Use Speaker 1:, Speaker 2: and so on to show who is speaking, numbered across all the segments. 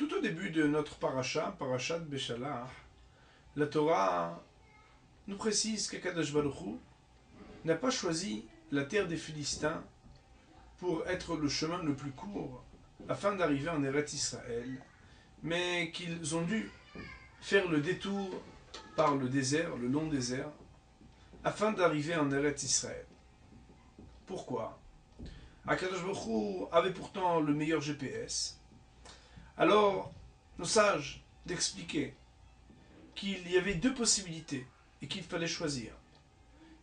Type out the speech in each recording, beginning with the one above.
Speaker 1: Tout au début de notre parashat Beshalach, la Torah nous précise qu'Akadosh Baruch Hu n'a pas choisi la terre des Philistins pour être le chemin le plus court afin d'arriver en Eretz Israël, mais qu'ils ont dû faire le détour par le désert, le long désert, afin d'arriver en Eretz Israël. Pourquoi? Akadosh Baruch Hu avait pourtant le meilleur GPS. Alors, nos sages d'expliquer qu'il y avait deux possibilités et qu'il fallait choisir.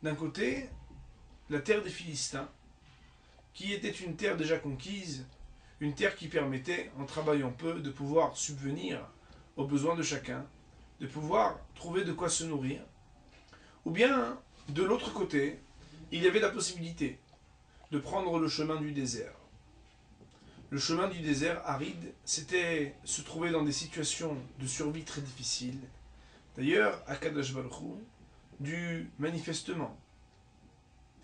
Speaker 1: D'un côté, la terre des Philistins, qui était une terre déjà conquise, une terre qui permettait, en travaillant peu, de pouvoir subvenir aux besoins de chacun, de pouvoir trouver de quoi se nourrir. Ou bien, de l'autre côté, il y avait la possibilité de prendre le chemin du désert. Le chemin du désert aride, c'était se trouver dans des situations de survie très difficiles. D'ailleurs, Akadosh Baruch Hu dut manifestement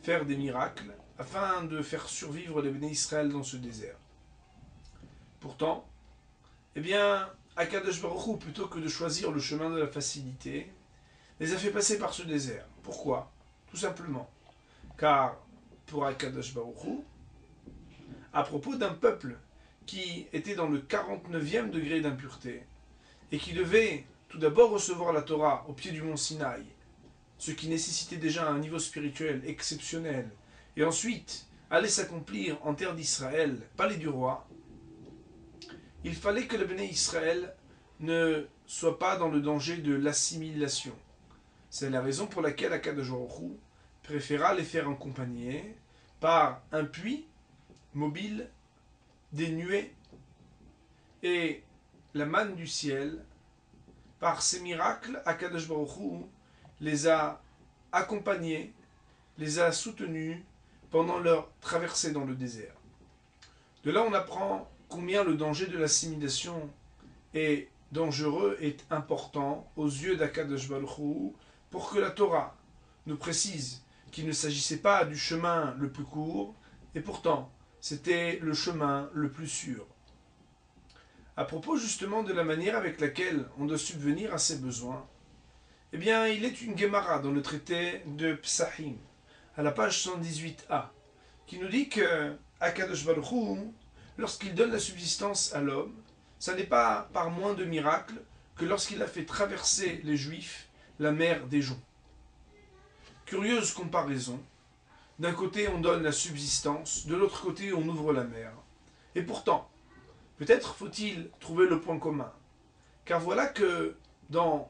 Speaker 1: faire des miracles afin de faire survivre les Béné Israël dans ce désert. Pourtant, Akadosh Baruch Hu, plutôt que de choisir le chemin de la facilité, les a fait passer par ce désert. Pourquoi? Tout simplement car pour Akadosh Baruch Hu, à propos d'un peuple qui était dans le 49e degré d'impureté et qui devait tout d'abord recevoir la Torah au pied du mont Sinaï, ce qui nécessitait déjà un niveau spirituel exceptionnel, et ensuite aller s'accomplir en terre d'Israël, palais du roi, il fallait que le Béné Israël ne soit pas dans le danger de l'assimilation. C'est la raison pour laquelle Akadosh Baruch Hu préféra les faire accompagner par un puits mobile, des nuées et la manne du ciel. Par ces miracles, Akadosh Baruch Hu les a accompagnés, les a soutenus pendant leur traversée dans le désert. De là, on apprend combien le danger de l'assimilation est dangereux et important aux yeux d'Akadosh Baruch Hu, pour que la Torah nous précise qu'il ne s'agissait pas du chemin le plus court, et pourtant, c'était le chemin le plus sûr. À propos justement de la manière avec laquelle on doit subvenir à ses besoins, il est une Gemara dans le traité de Psahim, à la page 118a, qui nous dit que Akadosh Baruch Hu, lorsqu'il donne la subsistance à l'homme, ça n'est pas par moins de miracles que lorsqu'il a fait traverser les Juifs la mer des joncs. Curieuse comparaison. D'un côté, on donne la subsistance, de l'autre côté, on ouvre la mer. Et pourtant, peut-être faut-il trouver le point commun. Car voilà que dans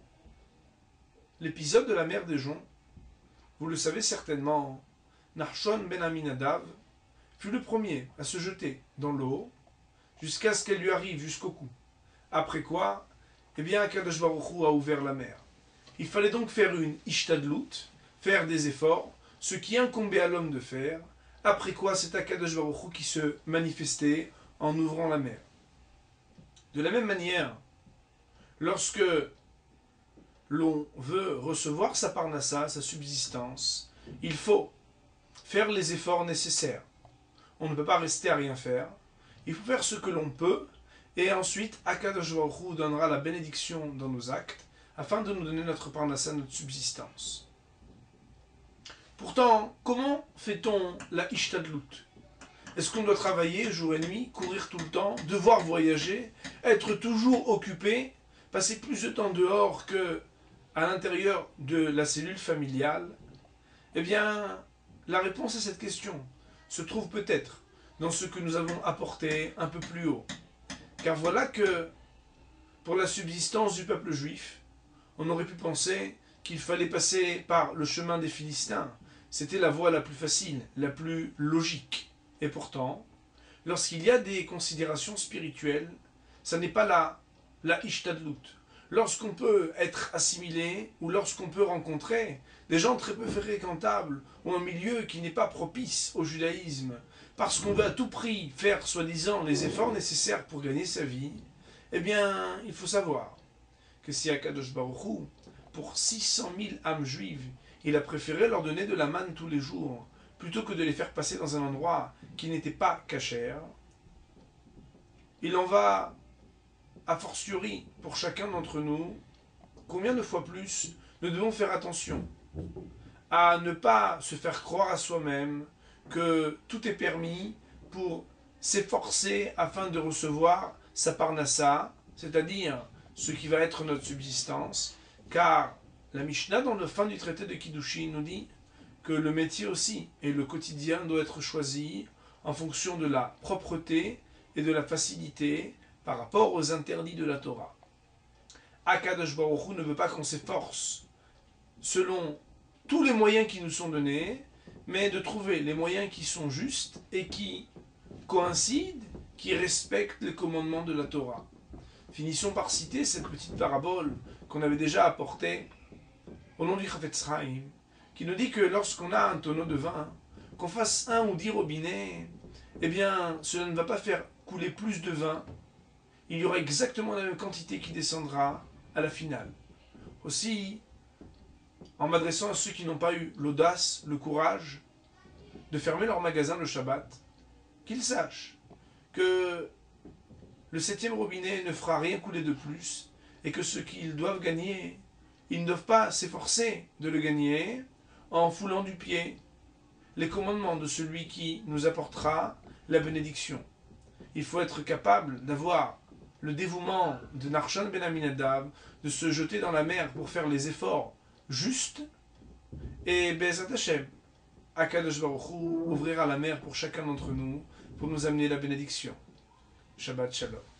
Speaker 1: l'épisode de la mer des joncs, vous le savez certainement, Nachshon ben Aminadav fut le premier à se jeter dans l'eau jusqu'à ce qu'elle lui arrive jusqu'au cou. Après quoi, Akadosh Baruch Hu a ouvert la mer. Il fallait donc faire une ishtadlut, faire des efforts, ce qui incombait à l'homme de faire, après quoi c'est Akadosh Baruch Hu qui se manifestait en ouvrant la mer. De la même manière, lorsque l'on veut recevoir sa parnassa, sa subsistance, il faut faire les efforts nécessaires. On ne peut pas rester à rien faire, il faut faire ce que l'on peut, et ensuite Akadosh Baruch Hu donnera la bénédiction dans nos actes, afin de nous donner notre parnassa, notre subsistance. Pourtant, comment fait-on la ishtadlut? Est-ce qu'on doit travailler jour et nuit, courir tout le temps, devoir voyager, être toujours occupé, passer plus de temps dehors que à l'intérieur de la cellule familiale? La réponse à cette question se trouve peut-être dans ce que nous avons apporté un peu plus haut. Car voilà que, pour la subsistance du peuple juif, on aurait pu penser qu'il fallait passer par le chemin des Philistins. C'était la voie la plus facile, la plus logique. Et pourtant, lorsqu'il y a des considérations spirituelles, ça n'est pas la ishtadlut. Lorsqu'on peut être assimilé, ou lorsqu'on peut rencontrer des gens très peu fréquentables, ou un milieu qui n'est pas propice au judaïsme, parce qu'on veut à tout prix faire, soi-disant, les efforts nécessaires pour gagner sa vie, il faut savoir que si Akadosh Baruch Hu, pour 600 000 âmes juives, il a préféré leur donner de la manne tous les jours, plutôt que de les faire passer dans un endroit qui n'était pas cachère, il en va a fortiori pour chacun d'entre nous, combien de fois plus nous devons faire attention à ne pas se faire croire à soi-même que tout est permis pour s'efforcer afin de recevoir sa parnassa, c'est-à-dire ce qui va être notre subsistance, car la Mishnah dans le fin du traité de Kiddushin nous dit que le métier aussi et le quotidien doit être choisi en fonction de la propreté et de la facilité par rapport aux interdits de la Torah. Akadosh Baruch Hu ne veut pas qu'on s'efforce selon tous les moyens qui nous sont donnés, mais de trouver les moyens qui sont justes et qui coïncident, qui respectent les commandements de la Torah. Finissons par citer cette petite parabole qu'on avait déjà apportée au nom du Chafetz Chaim, qui nous dit que lorsqu'on a un tonneau de vin, qu'on fasse 1 ou 10 robinets, eh bien, cela ne va pas faire couler plus de vin. Il y aura exactement la même quantité qui descendra à la finale. Aussi, en m'adressant à ceux qui n'ont pas eu l'audace, le courage de fermer leur magasin le Shabbat, qu'ils sachent que le 7e robinet ne fera rien couler de plus et que ce qu'ils doivent gagner, ils ne doivent pas s'efforcer de le gagner en foulant du pied les commandements de celui qui nous apportera la bénédiction. Il faut être capable d'avoir le dévouement de Nachshon ben Aminadav, de se jeter dans la mer pour faire les efforts justes, et Be'ezrat Hashem, Akadosh Baruch Hu ouvrira la mer pour chacun d'entre nous, pour nous amener la bénédiction. Shabbat Shalom.